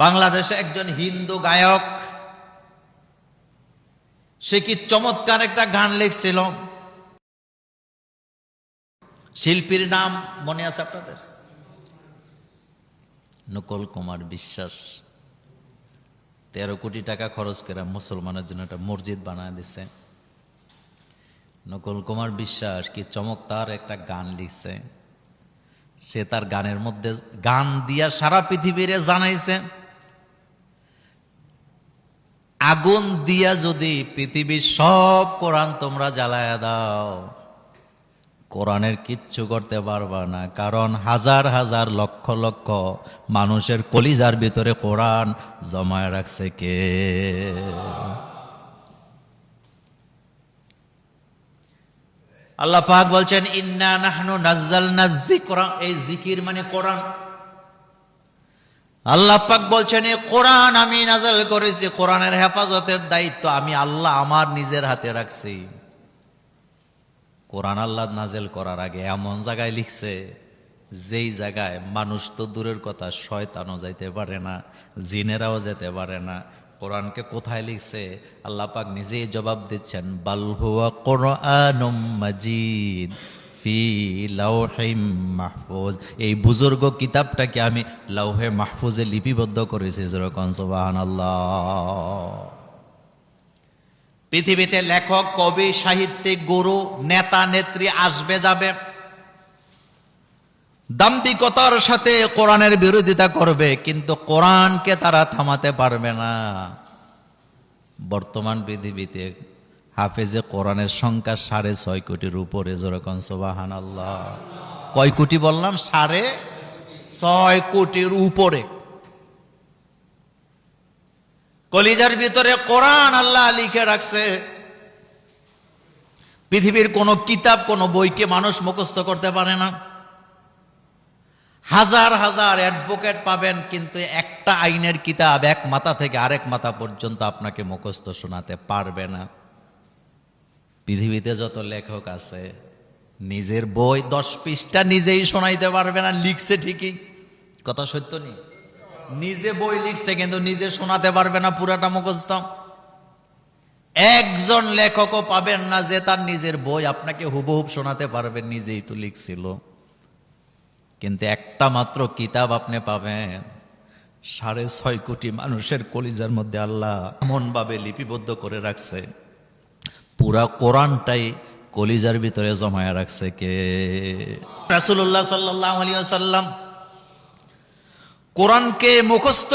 বাংলাদেশে একজন হিন্দু গায়ক, সে কি চমৎকার একটা গান লিখছিল। শিল্পীর নাম মনে আছে আপনাদের? নকুল কুমার বিশ্বাস। 13 কোটি টাকা খরচ করে মুসলমানের জন্য একটা মসজিদ বানায় দিছে। নকুল কুমার বিশ্বাস কি চমৎকার একটা গান লিখছে। সে তার গানের মধ্যে গান দিয়া সারা পৃথিবীরে জানাইছে, আগুন দিয়া যদি পৃথিবীর সব কোরআন তোমরা জ্বালায়া দাও, কোরআনের কিচ্ছু করতে পারবা না। কারণ হাজার হাজার লক্ষ লক্ষ মানুষের কলিজার ভিতরে কোরআন জমায় রাখছে কে? আল্লাহ পাক বলছেন, ইন্না নাহনু নাজ্জালনা যিকরা, এই জিকির মানে কোরআন। আল্লাহ পাক বলছেন, এই কোরআন আমি নাযিল করেছি, কোরআনের হেফাজতের দায়িত্ব আমি আল্লাহ আমার নিজের হাতে রাখছি। কোরআন আল্লাহ নাযিল করার আগে এমন জায়গায় লিখছে, যেই জায়গায় মানুষ তো দূরের কথা, শয়তানও যাইতে পারে না, জিনেরাও যেতে পারে না। কোরআনকে কোথায় লিখছে আল্লাহ পাক নিজেই জবাব দিচ্ছেন, বাল হুয়া কুরআনুম মাজিদ ফি লাওহিম মাহফুজ। এই বুজুর্গ কিতাবটাকে আমি লাওহে মাহফুজে লিপিবদ্ধ করেছি। যেরকম সুবহানাল্লাহ। পৃথিবীতে লেখক, কবি, সাহিত্যিক, গুরু, নেতা, নেত্রী আসবে যাবে, দাম্ভিকতার সাথে কোরআনের বিরোধিতা করবে, কিন্তু কোরআনকে তারা থামাতে পারবে না। বর্তমান পৃথিবীতে হাফেজে কোরআনের সংখ্যা 6.5 কোটির উপরে। যেরকম সুবহানাল্লাহ। কয় কোটি বললাম? 6.5 কোটির উপরে। কলিজার ভিতরে কোরআন আল্লাহ লিখে রাখছে। পৃথিবীর কোনো কিতাব, কোনো বইকে মানুষ মুখস্থ করতে পারে না। হাজার হাজার অ্যাডভোকেট পাবেন, কিন্তু একটা আইনের কিতাব এক মাথা থেকে আরেক মাথা পর্যন্ত আপনাকে মুখস্থ শোনাতে পারবে না। পৃথিবীতে যত লেখক আছে, নিজের বই 10 পৃষ্ঠা নিজেই শোনাইতে পারবে না। লিখছে ঠিকই, কথা সত্য নেই, নিজে বই লিখছে, কিন্তু নিজে শোনাতে পারবে না পুরাটা মুখস্থ। একজন লেখকও পাবেন না যে তার নিজের বই আপনাকে হুবহুব শোনাতে পারবে, নিজেই তো লিখছিল। কিন্তু একটা মাত্র কিতাব আপনি পাবেন, 6.5 কোটি মানুষের কলিজার মধ্যে আল্লাহ এমন ভাবে লিপিবদ্ধ করে রাখছে, পুরা কোরআনটাই কলিজার ভিতরে জমায়া রাখছে কে? রাসূলুল্লাহ সাল্লাল্লাহু আলাইহি ওয়াসাল্লাম কোরআনকে মুখস্থ